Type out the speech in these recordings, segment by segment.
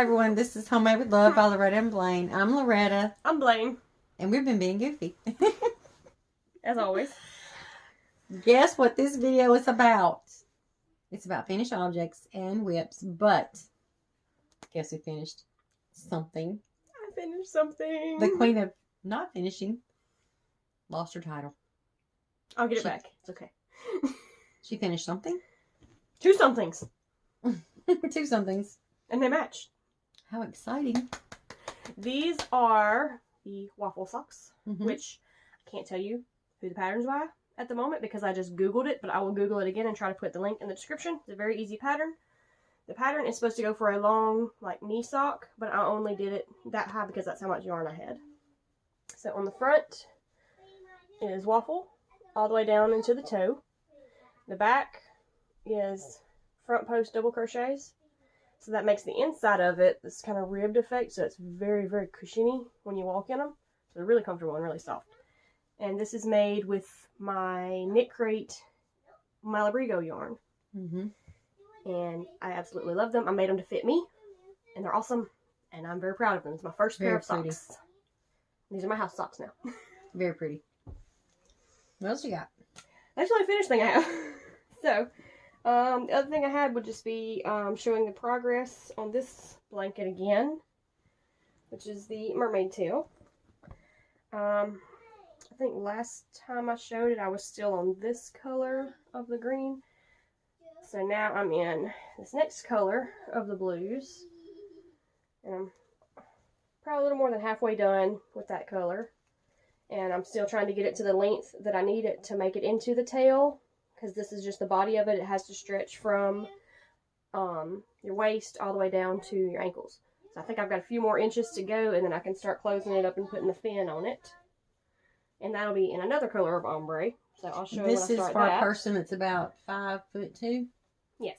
Hi everyone, this is Homemade with Love by Loretta and Blaine. I'm Loretta. I'm Blaine. And we've been being goofy. As always. Guess what this video is about? It's about finished objects and whips, but guess who finished something? I finished something. The queen of not finishing lost her title. I'll get it back. It's okay. She finished something? Two somethings. Two somethings. And they matched. How exciting. These are the waffle socks, which I can't tell you who the pattern's by at the moment because I just Googled it, but I will Google it again and try to put the link in the description. It's a very easy pattern. The pattern is supposed to go for a long, like, knee sock, but I only did it that high because that's how much yarn I had. So on the front is waffle all the way down into the toe. The back is front post double crochets. So that makes the inside of it this kind of ribbed effect, so it's very, very cushiony when you walk in them. So they're really comfortable and really soft. And this is made with my Knit Crate Malabrigo yarn. And I absolutely love them. I made them to fit me, and they're awesome, and I'm very proud of them. It's my first pair of socks. These are my house socks now. Very pretty. What else you got? That's the only finished thing I have. So, the other thing I had would just be showing the progress on this blanket again, which is the mermaid tail. I think last time I showed it, I was still on this color of the green. So now I'm in this next color of the blues. And I'm probably a little more than halfway done with that color. And I'm still trying to get it to the length that I need it to make it into the tail. Because this is just the body of it. It has to stretch from your waist all the way down to your ankles. So I think I've got a few more inches to go, and then I can start closing it up and putting the fin on it. And that'll be in another color of ombre. So I'll show you when I start that. This is for a person that's about 5'2". Yes.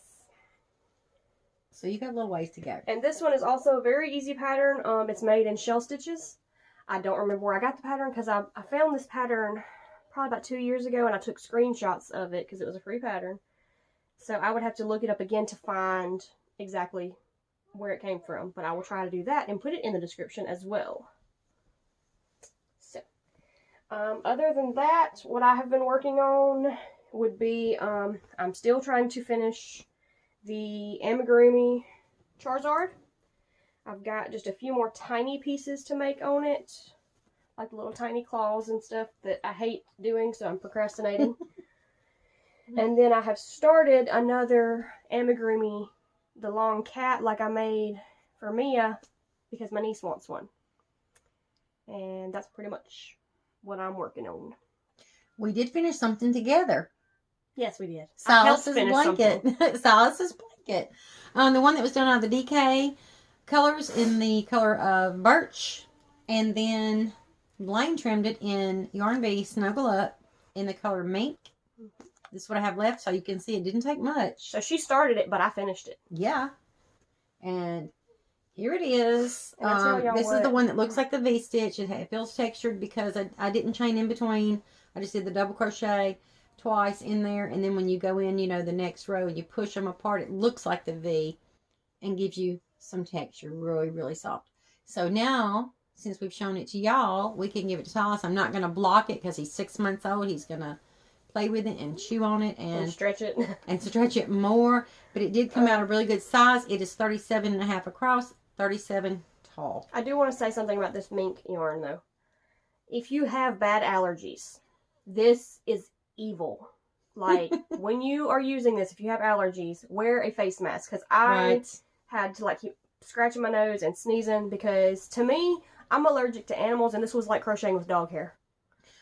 So you got a little ways to go. And this one is also a very easy pattern. It's made in shell stitches. I don't remember where I got the pattern because I found this pattern probably about 2 years ago, and I took screenshots of it because it was a free pattern. So I would have to look it up again to find exactly where it came from, but I will try to do that and put it in the description as well. So, other than that, what I have been working on would be, I'm still trying to finish the amigurumi Charizard. I've got just a few more tiny pieces to make on it, like little tiny claws and stuff that I hate doing, so I'm procrastinating. And then I have started another amigurumi, the long cat, like I made for Mia, because my niece wants one. And that's pretty much what I'm working on. We did finish something together. Yes, we did. Silas's blanket. Silas's blanket. The one that was done out of the DK colors in the color of birch, and then Blaine trimmed it in Yarn Bee Snuggle Up in the color mink. This is what I have left, so you can see it didn't take much. So she started it, but I finished it. Yeah. And here it is. This is the one that looks like the V-stitch. It feels textured because I didn't chain in between. I just did the double crochet twice in there, and then when you go in, you know, the next row and you push them apart, it looks like the V and gives you some texture. Really, really soft. So now, since we've shown it to y'all, we can give it to Silas. I'm not going to block it because he's 6 months old. He's going to play with it and chew on it and stretch it. And stretch it more. But it did come out a really good size. It is 37.5 across, 37 tall. I do want to say something about this mink yarn, though. If you have bad allergies, this is evil. Like, when you are using this, if you have allergies, wear a face mask. Because I had to, like, keep scratching my nose and sneezing because, to me, I'm allergic to animals, and this was like crocheting with dog hair.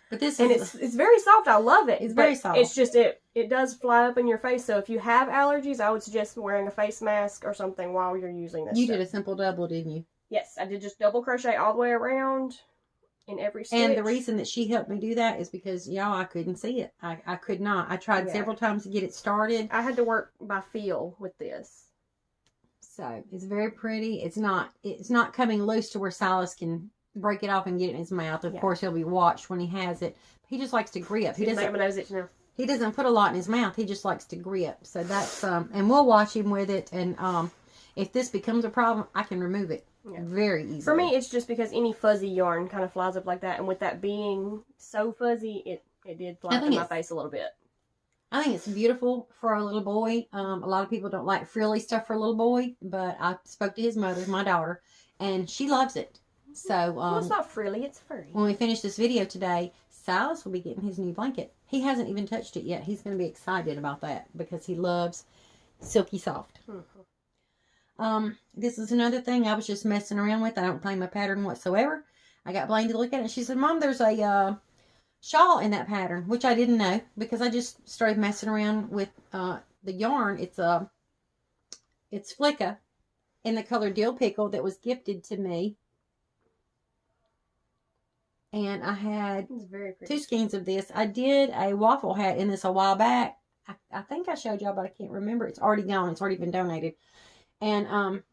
But this is... it's very soft. I love it. It's very soft. It's just, it does fly up in your face. So if you have allergies, I would suggest wearing a face mask or something while you're using this. You did a simple double, didn't you? Yes, I did just double crochet all the way around in every stitch. And the reason that she helped me do that is because, y'all, I couldn't see it. I could not. I tried several times to get it started. I had to work by feel with this. So, it's very pretty. It's not coming loose to where Silas can break it off and get it in his mouth. Of course, he'll be watched when he has it. He just likes to grip. He doesn't make my nose itch now. He doesn't put a lot in his mouth. He just likes to grip. So that's and we'll watch him with it. And If this becomes a problem, I can remove it very easily. For me, it's just because any fuzzy yarn kind of flies up like that, and with that being so fuzzy, it did fly up in my face a little bit. I think it's beautiful for a little boy. A lot of people don't like frilly stuff for a little boy, but I spoke to his mother, my daughter, and she loves it. So well, it's not frilly, it's furry. When we finish this video today, Silas will be getting his new blanket. He hasn't even touched it yet. He's going to be excited about that because he loves silky soft. This is another thing I was just messing around with. I don't claim a pattern whatsoever. I got Blaine to look at it, and she said, Mom, there's a shawl in that pattern, which I didn't know because I just started messing around with the yarn. It's Flicka in the color Dill Pickle that was gifted to me. And I had 2 skeins of this. I did a waffle hat in this a while back. I think I showed y'all, but I can't remember. It's already gone. It's already been donated. And I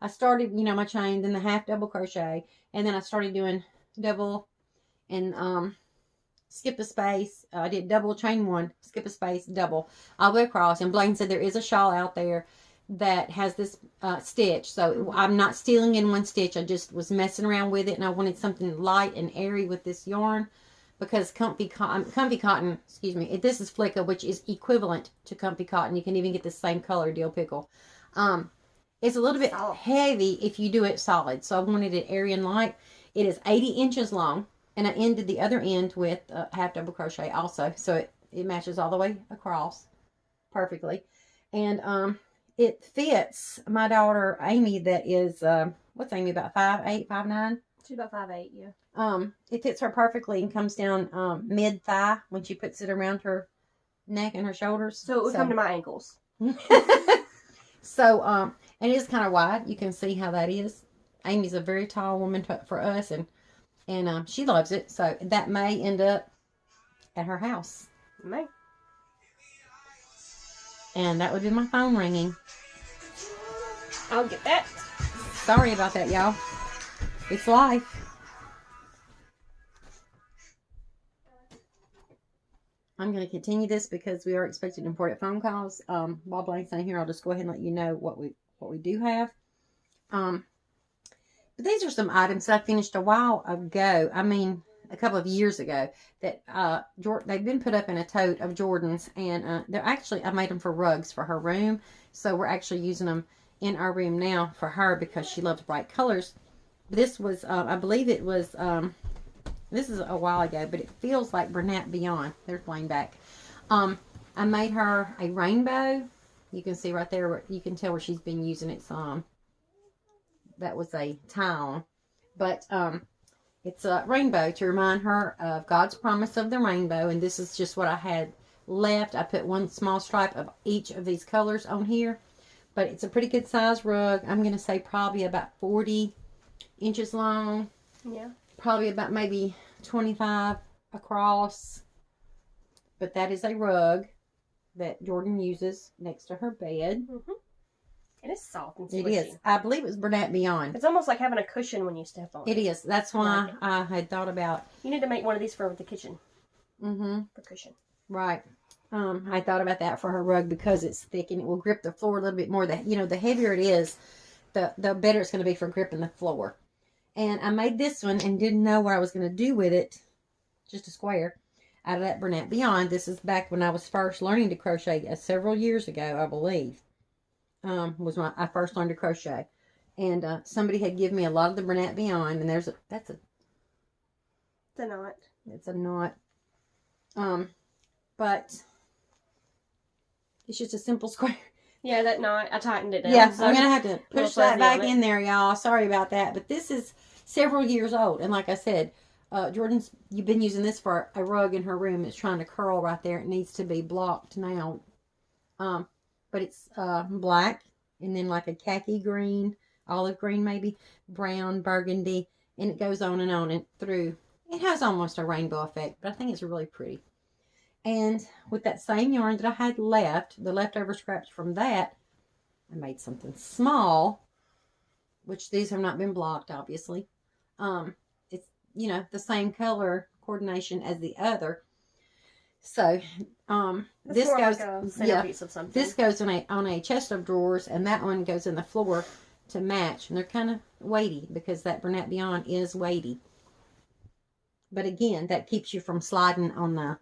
started, my chain, then the half double crochet. And then I started doing double and skip a space. I did double, chain 1, skip a space, double, all the way across. And Blaine said there is a shawl out there that has this stitch, so I'm not stealing in one stitch. I just was messing around with it, and I wanted something light and airy with this yarn because comfy cotton, excuse me, this is Flicka, which is equivalent to comfy cotton. You can even get the same color, Dill Pickle. It's a little bit heavy if you do it solid, so I wanted it airy and light. It is 80 inches long, and I ended the other end with half double crochet also, so it matches all the way across perfectly. And it fits my daughter Amy, that is what's Amy, about 5'8", 5'9"? She's about 5'8", yeah. It fits her perfectly and comes down mid thigh when she puts it around her neck and her shoulders. So it would come to my ankles. So and it is kind of wide. You can see how that is. Amy's a very tall woman for us, and she loves it. So that may end up at her house. It may. And that would be my phone ringing. I'll get that. Sorry about that, y'all. It's life. I'm going to continue this because we are expecting important phone calls. While Blaine's not here, I'll just go ahead and let you know what we do have. But these are some items that I finished a while ago. I mean, a couple of years ago, that they've been put up in a tote of Jordan's, and they're actually, I made them for rugs for her room, so we're actually using them in our room now for her because she loves bright colors. This was, I believe it was, this is a while ago, but it feels like Bernat Beyond. There's Blaine back. I made her a rainbow. You can see right there, you can tell where she's been using it some. That was a tile, but it's a rainbow to remind her of God's promise of the rainbow. And this is just what I had left. I put one small stripe of each of these colors on here. But it's a pretty good size rug. I'm going to say probably about 40 inches long. Yeah. Probably about maybe 25 across. But that is a rug that Jordan uses next to her bed. Mm-hmm. It is soft and squishy. It is. I believe it was Bernat Beyond. It's almost like having a cushion when you step on it. It is. That's why I had thought about... You need to make one of these for the kitchen. Mm-hmm. For cushion. Right. I thought about that for her rug because it's thick and it will grip the floor a little bit more. The heavier it is, the better it's going to be for gripping the floor. And I made this one and didn't know what I was going to do with it. Just a square out of that Bernat Beyond. This is back when I was first learning to crochet several years ago, I believe. Was when I first learned to crochet. And somebody had given me a lot of the Bernat Beyond, and it's a knot. It's a knot. But it's just a simple square. Yeah, that knot, I tightened it down. Yeah, so I'm going to have to push that back in there, y'all. Sorry about that. But this is several years old. And like I said, you've been using this for a rug in her room. It's trying to curl right there. It needs to be blocked now. But it's black and then like a khaki green, olive green maybe, brown, burgundy. And it goes on and on and through. It has almost a rainbow effect, but I think it's really pretty. And with that same yarn that I had left, the leftover scraps from that, I made something small, which these have not been blocked, obviously. It's, the same color coordination as the other. So, This This more goes, like a yeah, centerpiece of something. this goes on a chest of drawers, and that one goes in the floor to match. And they're kind of weighty because that Bernat Beyond is weighty. But again, that keeps you from sliding on the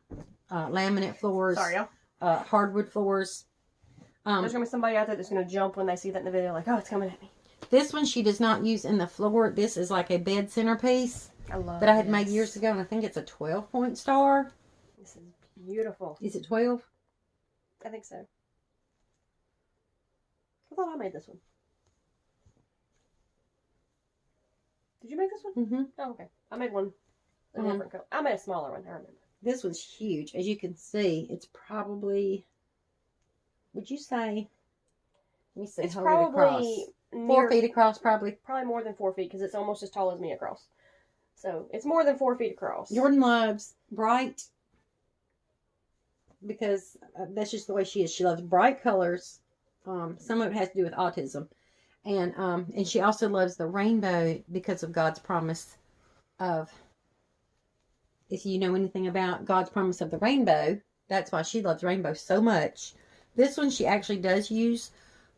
laminate floors. Sorry, y'all. Hardwood floors. There's going to be somebody out there that's going to jump when they see that in the video, like, oh, it's coming at me. This one she does not use in the floor. This is like a bed centerpiece that I had made years ago, and I think it's a 12-point star. This is beautiful. Is it 12? I think so. I thought I made this one. Did you make this one? Mm-hmm. Oh, okay. I made one. A different color. I made a smaller one. I remember. This one's huge. As you can see, it's probably, would you say, let me see, It's hold it across. probably 4 feet across, probably. Probably more than 4 feet because it's almost as tall as me across. So it's more than 4 feet across. Jordan loves bright, because that's just the way she is. She loves bright colors. Some of it has to do with autism. And she also loves the rainbow because of God's promise of, if you know anything about God's promise of the rainbow, that's why she loves rainbow so much. This one she actually does use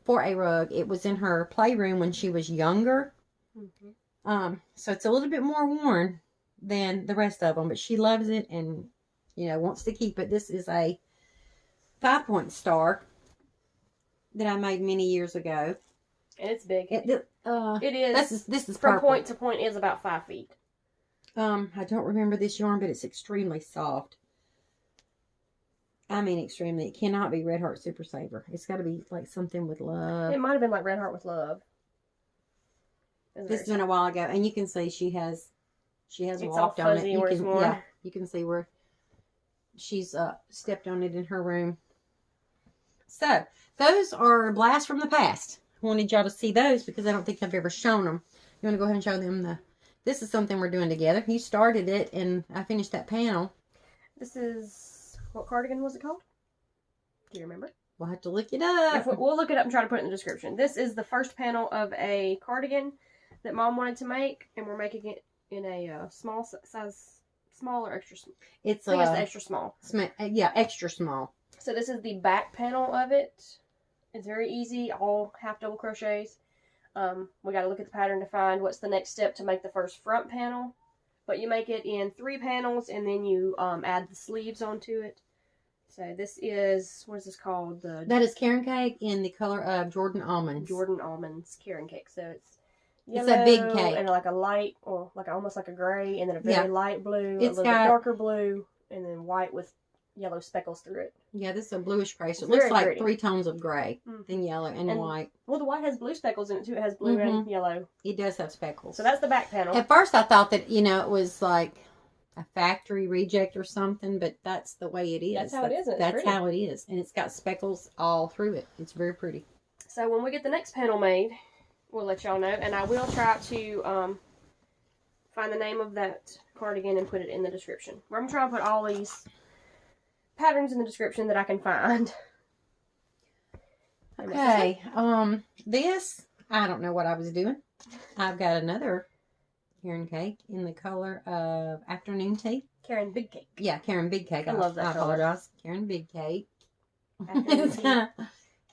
for a rug. It was in her playroom when she was younger. Mm-hmm. So it's a little bit more worn than the rest of them, but she loves it and, wants to keep it. This is a 5-point star that I made many years ago. And it's big. It is. This is from purple. point to point is about 5 feet. I don't remember this yarn, but it's extremely soft. I mean, extremely. It cannot be Red Heart Super Saver. It's got to be like something with love. It might have been like Red Heart with Love. This has been a while ago, and you can see she has walked on it. You can see where she's stepped on it in her room. So those are blasts from the past. I wanted y'all to see those because I don't think I've ever shown them. You want to go ahead and show them this is something we're doing together. You started it, and I finished that panel. This is, what cardigan was it called? Do you remember? We'll have to look it up. We'll look it up and try to put it in the description. This is the first panel of a cardigan that Mom wanted to make, and we're making it in a small size, small or extra small. I think it's the extra small. Yeah, extra small. So this is the back panel of it. It's very easy, all half double crochets. We got to look at the pattern to find what's the next step to make the first front panel. But you make it in 3 panels, and then you add the sleeves onto it. So this is, what is this called? That is Caron Cake in the color of Jordan Almonds. Jordan Almonds Caron Cake. So it's yellow, it's a big cake. And like a light, or like almost like a gray, and then a very light blue, a little bit darker blue, and then white with yellow speckles through it. Yeah, this is a bluish gray. So it looks like pretty. 3 tones of gray, then yellow and white. Well, the white has blue speckles in it too. It has blue and yellow. It does have speckles. So that's the back panel. At first I thought that, it was like a factory reject or something, but that's the way it is. That's how it is. That's how it is. And it's got speckles all through it. It's very pretty. So when we get the next panel made, we'll let y'all know. And I will try to find the name of that cardigan and put it in the description. I'm going to try and put all these patterns in the description that I can find. Okay. This, I don't know what I was doing. I've got another Caron Cake in the color of Afternoon Tea. Caron Big Cake. Yeah, Caron Big Cake. I love that color. I apologize. Caron Big Cake. It's kinda,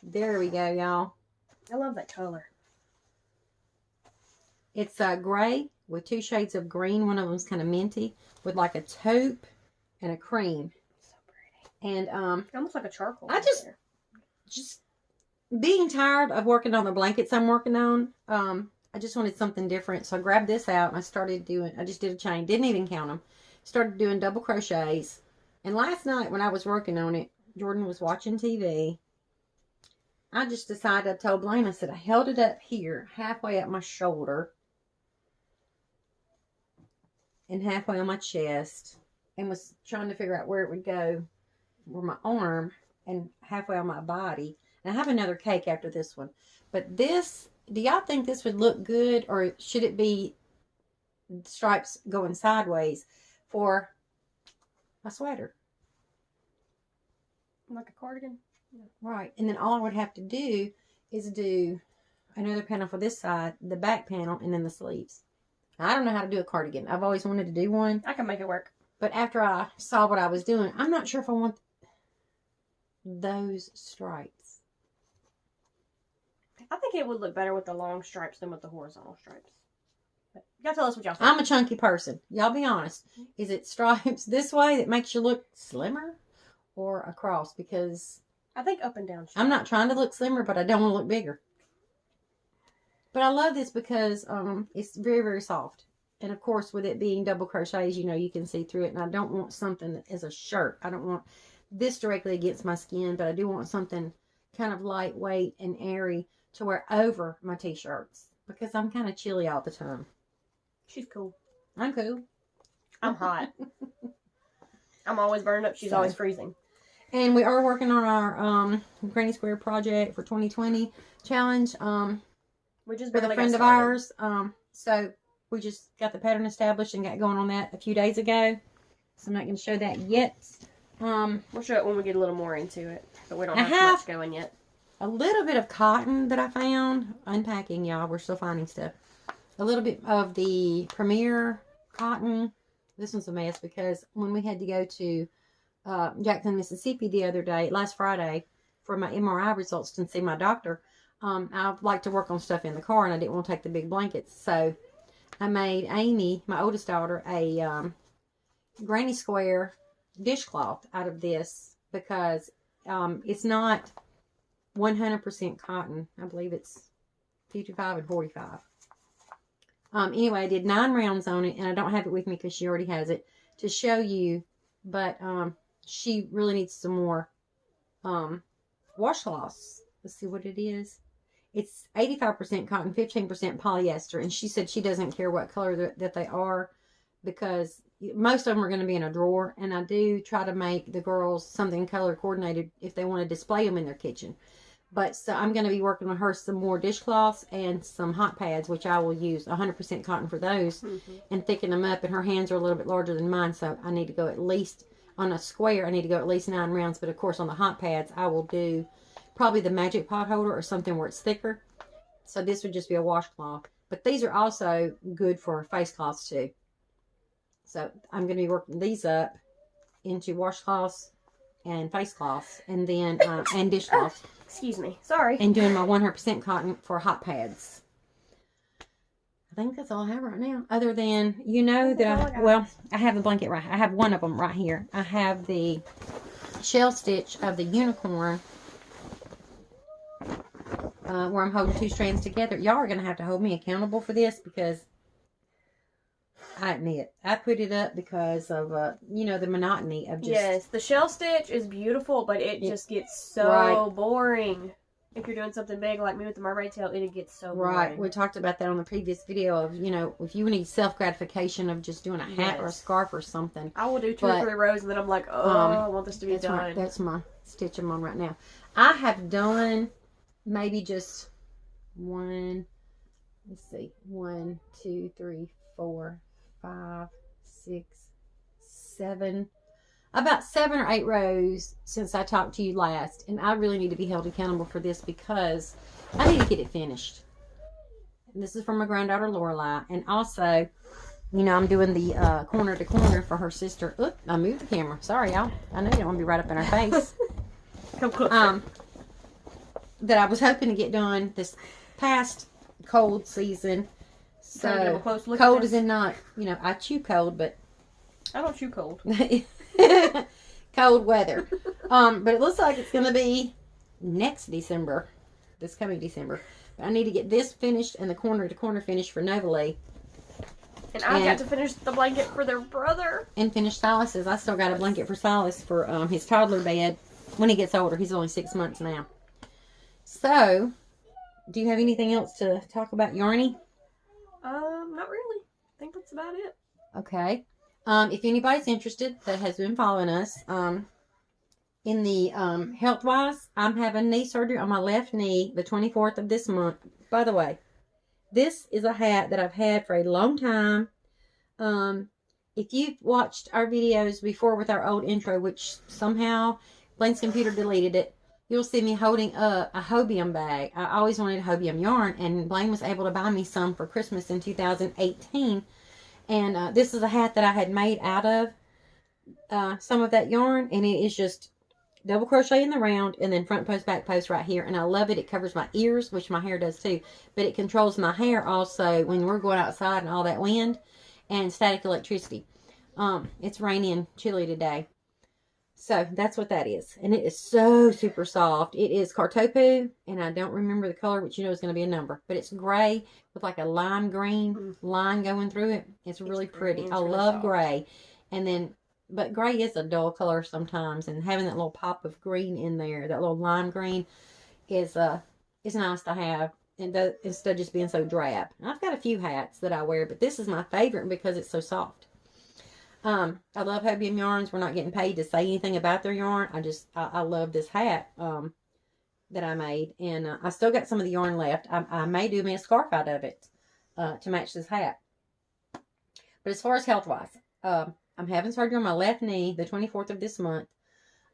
there we go, y'all. I love that color. It's gray with 2 shades of green. One of them's kind of minty with like a taupe and a cream. So pretty. And almost like a charcoal. I just being tired of working on the blankets I'm working on. I just wanted something different, so I grabbed this out and I just did a chain. Didn't even count them. Started doing double crochets. And last night when I was working on it, Jordan was watching TV. I just decided, I told Blaine, I said, I held it up here, halfway up my shoulder, and halfway on my chest, and was trying to figure out where it would go for my arm, and halfway on my body. And I have another cake after this one. But this, do y'all think this would look good, or should it be stripes going sideways for a sweater? Like a cardigan? Yeah. Right. And then all I would have to do is do another panel for this side, the back panel, and then the sleeves. I don't know how to do a cardigan. I've always wanted to do one. I can make it work. But after I saw what I was doing, I'm not sure if I want... those stripes. I think it would look better with the long stripes than with the horizontal stripes. But you gotta tell us what y'all think. I'm a chunky person. Y'all be honest. Is it stripes this way that makes you look slimmer or across? Because I think up and down stripes. I'm not trying to look slimmer, but I don't want to look bigger. But I love this because it's very, very soft. And of course, with it being double crochets, you know, you can see through it. And I don't want something that is a shirt. I don't want this directly against my skin, but I do want something kind of lightweight and airy to wear over my t-shirts because I'm kind of chilly all the time. She's cool. I'm cool. I'm hot. I'm always burning up. She's always freezing. And we are working on our Granny Square project for 2020 challenge. We just with a friend of ours. So we just got the pattern established and got going on that a few days ago. So I'm not going to show that yet. We'll show it when we get a little more into it. But we don't have much going yet. A little bit of cotton that I found. Unpacking, y'all. We're still finding stuff. A little bit of the Premier cotton. This one's a mess because when we had to go to Jackson, Mississippi the other day, last Friday, for my MRI results to see my doctor, I like to work on stuff in the car and I didn't want to take the big blankets. So I made Amy, my oldest daughter, a Granny Square dishcloth out of this because it's not 100% cotton. I believe it's 55 and 45. Anyway, I did 9 rounds on it, and I don't have it with me because she already has it to show you. But she really needs some more washcloths. Let's see what it is. It's 85% cotton, 15% polyester, and she said she doesn't care what color that they are because most of them are going to be in a drawer, and I do try to make the girls something color coordinated if they want to display them in their kitchen. But so I'm going to be working with her some more dishcloths and some hot pads, which I will use 100% cotton for those and thicken them up. And her hands are a little bit larger than mine, so I need to go at least on a square. I need to go at least 9 rounds. But of course, on the hot pads, I will do probably the magic pot holder or something where it's thicker. So this would just be a washcloth. But these are also good for face cloths too. So I'm going to be working these up into washcloths and face cloths, and then and dishcloths. Excuse me. Sorry. And doing my 100% cotton for hot pads. I think that's all I have right now. Other than, you know that I have a blanket right. I have one of them right here. I have the shell stitch of the unicorn where I'm holding 2 strands together. Y'all are going to have to hold me accountable for this because I admit, I put it up because of, the monotony of just... Yes, the shell stitch is beautiful, but it just gets so boring. If you're doing something big like me with the mermaid tail, it gets so boring. Right, we talked about that on the previous video of, if you need self-gratification of just doing a hat or a scarf or something. I will do 2 or 3 rows and then I'm like, I want this to be done. That's my stitch I'm on right now. I have done maybe just 1, 2, 3, 4... 5, 6, 7, about 7 or 8 rows since I talked to you last, and I really need to be held accountable for this because I need to get it finished. And this is from my granddaughter Lorelei, and also, I'm doing the corner to corner for her sister. Oop, I moved the camera. Sorry, y'all. I know you don't want to be right up in her face. Come closer. That I was hoping to get done this past cold season. So, cold is in not, I chew cold, but... I don't chew cold. Cold weather. But it looks like it's going to be next December. This coming December. But I need to get this finished and the corner to corner finished for Novalee. And I've got to finish the blanket for their brother. And finish Silas's. I still got a blanket for Silas for his toddler bed when he gets older. He's only 6 months now. So, do you have anything else to talk about, Yarny? Not really. I think that's about it. Okay. If anybody's interested that has been following us, in the health-wise, I'm having knee surgery on my left knee the 24th of this month. By the way, this is a hat that I've had for a long time. If you've watched our videos before with our old intro, which somehow Blaine's computer deleted it, you'll see me holding up a Hobium bag. I always wanted Hobium yarn, and Blaine was able to buy me some for Christmas in 2018. And this is a hat that I had made out of some of that yarn, and it is just double crochet in the round, and then front post, back post right here. And I love it. It covers my ears, which my hair does too. But it controls my hair also when we're going outside and all that wind and static electricity. It's rainy and chilly today. So that's what that is. And it is so super soft. It is Kartopu, and I don't remember the color, but you know it's going to be a number. But it's gray with like a lime green line going through it. It's really pretty. I love gray. And then, but gray is a dull color sometimes, and having that little pop of green in there, that little lime green, is nice to have. And instead of just being so drab. And I've got a few hats that I wear, but this is my favorite because it's so soft. I love Hobium Yarns. We're not getting paid to say anything about their yarn. I love this hat that I made. And I still got some of the yarn left. I may do me a scarf out of it to match this hat. But as far as health-wise, I'm having surgery on my left knee the 24th of this month.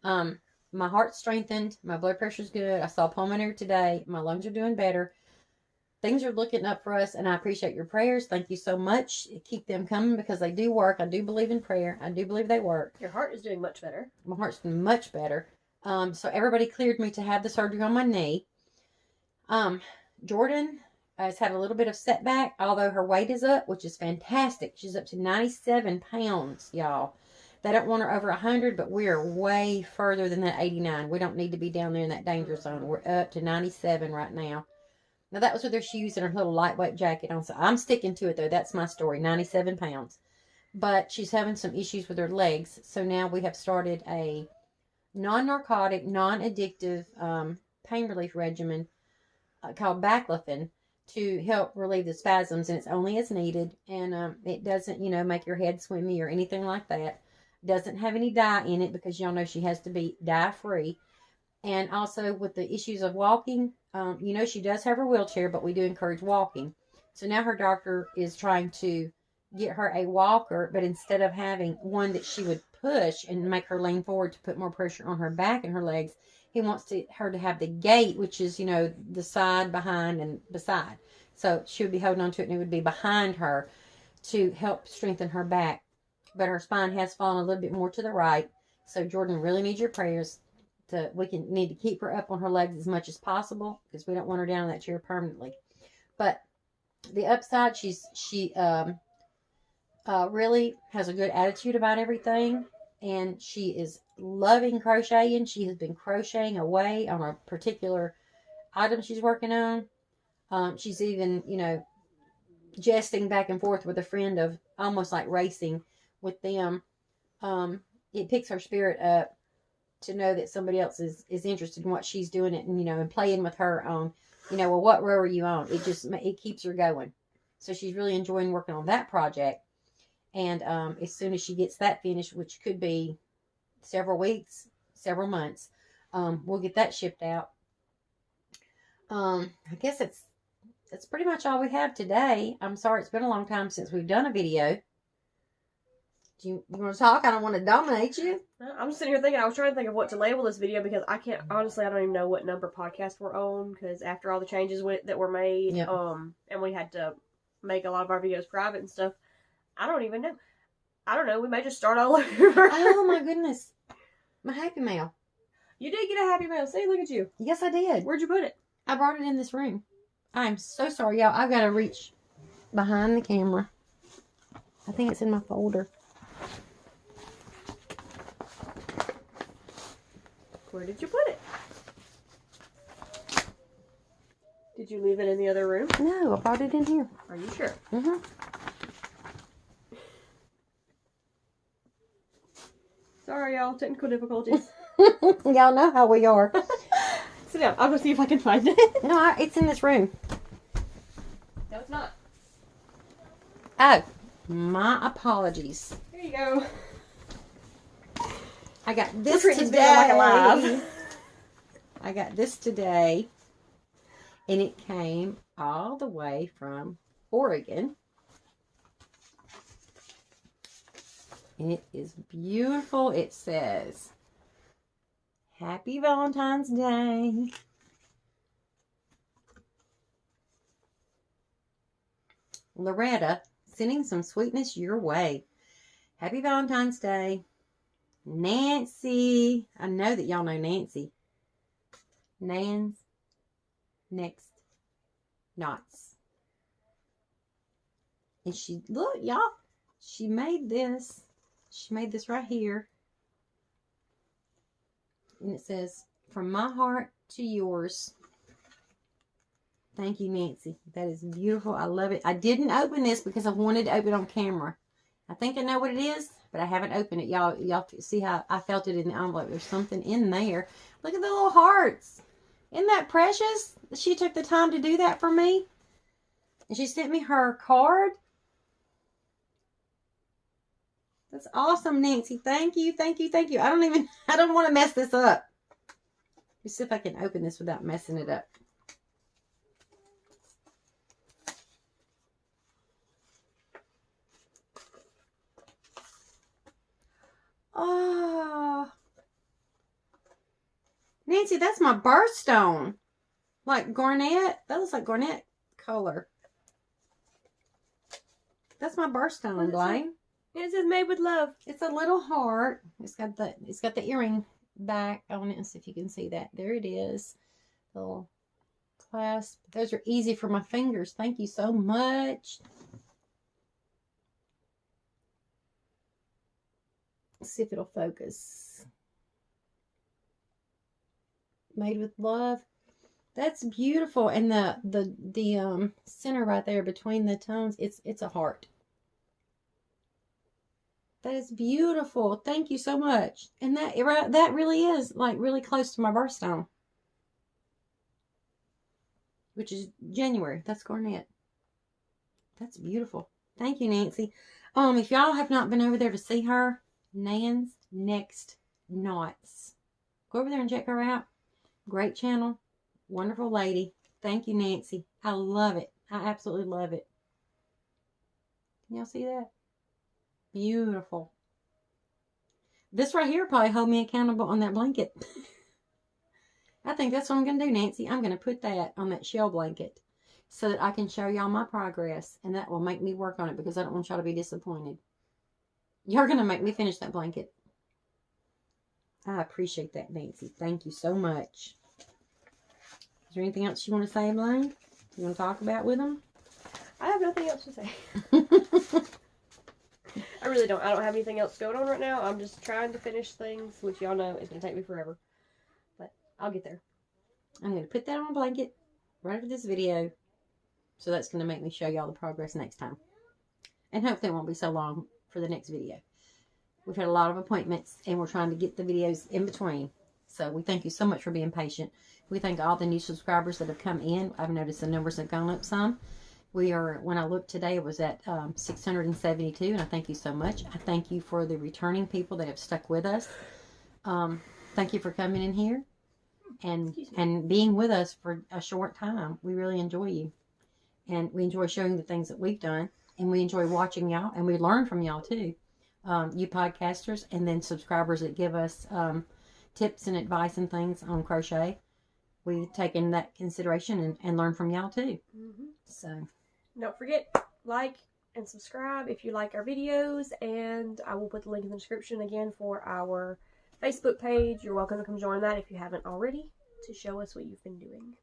My heart's strengthened. My blood pressure's good. I saw a pulmonary today. My lungs are doing better. Things are looking up for us, and I appreciate your prayers. Thank you so much. Keep them coming because they do work. I do believe in prayer. I do believe they work. Your heart is doing much better. My heart's been much better. So everybody cleared me to have the surgery on my knee. Jordan has had a little bit of setback, although her weight is up, which is fantastic. She's up to 97 pounds, y'all. They don't want her over 100, but we're way further than that 89. We don't need to be down there in that danger zone. We're up to 97 right now. Now, that was with her shoes and her little lightweight jacket on. So I'm sticking to it, though. That's my story, 97 pounds. But she's having some issues with her legs. So now we have started a non-narcotic, non-addictive pain relief regimen called Baclofen to help relieve the spasms. And it's only as needed. And it doesn't, make your head swimmy or anything like that. Doesn't have any dye in it because y'all know she has to be dye-free. And also with the issues of walking, she does have her wheelchair, but we do encourage walking. So now her doctor is trying to get her a walker, but instead of having one that she would push and make her lean forward to put more pressure on her back and her legs, he wants her to have the gait, which is, the side, behind, and beside. So she would be holding on to it, and it would be behind her to help strengthen her back. But her spine has fallen a little bit more to the right. So Jordan really needs your prayers. We need to keep her up on her legs as much as possible because we don't want her down in that chair permanently. But the upside, she really has a good attitude about everything, and she is loving crocheting. She has been crocheting away on a particular item she's working on. She's even, jesting back and forth with a friend of almost like racing with them. It picks her spirit up to know that somebody else is interested in what she's doing it and playing with her on, well, what row are you on? It keeps her going. So she's really enjoying working on that project. And as soon as she gets that finished, which could be several weeks, several months, we'll get that shipped out. I guess that's pretty much all we have today. I'm sorry it's been a long time since we've done a video. Do you want to talk? I don't want to dominate you. I'm just sitting here thinking, I was trying to think of what to label this video because I don't even know what number podcast we're on because after all the changes that were made, yep. And we had to make a lot of our videos private and stuff, I don't even know. I don't know, we may just start all over. Oh my goodness. My Happy Mail. You did get a Happy Mail. See, look at you. Yes, I did. Where'd you put it? I brought it in this room. I'm so sorry, y'all. I've got to reach behind the camera. I think it's in my folder. Where did you put it? Did you leave it in the other room? No, I brought it in here. Are you sure? Mm-hmm. Sorry, y'all. Technical difficulties. Y'all know how we are. Sit down. I'll go see if I can find it. No, it's in this room. No, it's not. Oh, my apologies. Here you go. I got this today. Like alive. I got this today, and it came all the way from Oregon. And it is beautiful. It says, Happy Valentine's Day. Loretta, sending some sweetness your way. Happy Valentine's Day. Nancy. I know that y'all know Nancy. Nan's Next Knots. And she, look, y'all, she made this. She made this right here. And it says, from my heart to yours. Thank you, Nancy. That is beautiful. I love it. I didn't open this because I wanted to open it on camera. I think I know what it is, but I haven't opened it. Y'all see how I felt it in the envelope. There's something in there. Look at the little hearts. Isn't that precious? She took the time to do that for me. And she sent me her card. That's awesome, Nancy. Thank you, thank you, thank you. I don't want to mess this up. Let's see if I can open this without messing it up. Oh, Nancy, that's my birthstone. Like garnet. That looks like garnet color. That's my birthstone, Blaine. It says made with love. It's a little heart. It's got the earring back on it. Let's see if you can see that. There it is. Little clasp. Those are easy for my fingers. Thank you so much. Let's see if it'll focus. Made with love. That's beautiful. And the center right there between the tones, it's a heart. That is beautiful. Thank you so much. And that really is like really close to my birthstone, which is January. That's garnet. That's beautiful. Thank you, Nancy. If y'all have not been over there to see her, Nan's Next Knots, go over there and check her out. Great channel. Wonderful lady. Thank you, Nancy. I love it. I absolutely love it. Can y'all see that? Beautiful. This right here probably hold me accountable on that blanket. I think that's what I'm going to do, Nancy. I'm going to put that on that shell blanket so that I can show y'all my progress. And that will make me work on it because I don't want y'all to be disappointed. You're going to make me finish that blanket. I appreciate that, Nancy. Thank you so much. Is there anything else you want to say, Blaine? You want to talk about with them? I have nothing else to say. I really don't. I don't have anything else going on right now. I'm just trying to finish things, which y'all know is going to take me forever. But I'll get there. I'm going to put that on a blanket right after this video. So that's going to make me show y'all the progress next time. And hopefully it won't be so long for the next video. We've had a lot of appointments and we're trying to get the videos in between. So we thank you so much for being patient. We thank all the new subscribers that have come in. I've noticed the numbers have gone up some. When I looked today, it was at 672, and I thank you so much. I thank you for the returning people that have stuck with us. Thank you for coming in here and being with us for a short time. We really enjoy you, and we enjoy showing the things that we've done, and we enjoy watching y'all, and we learn from y'all too. You podcasters, and then subscribers that give us tips and advice and things on crochet. We take in that consideration and learn from y'all too. Mm-hmm. So. Don't forget, like and subscribe if you like our videos, and I will put the link in the description again for our Facebook page. You're welcome to come join that if you haven't already, to show us what you've been doing.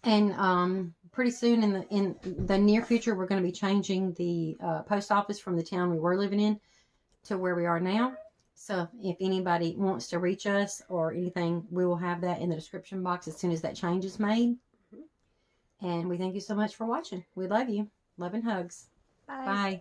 And pretty soon in the near future, we're going to be changing the post office from the town we were living in to where we are now. So if anybody wants to reach us or anything, we will have that in the description box as soon as that change is made. And we thank you so much for watching. We love you. Love and hugs. Bye. Bye.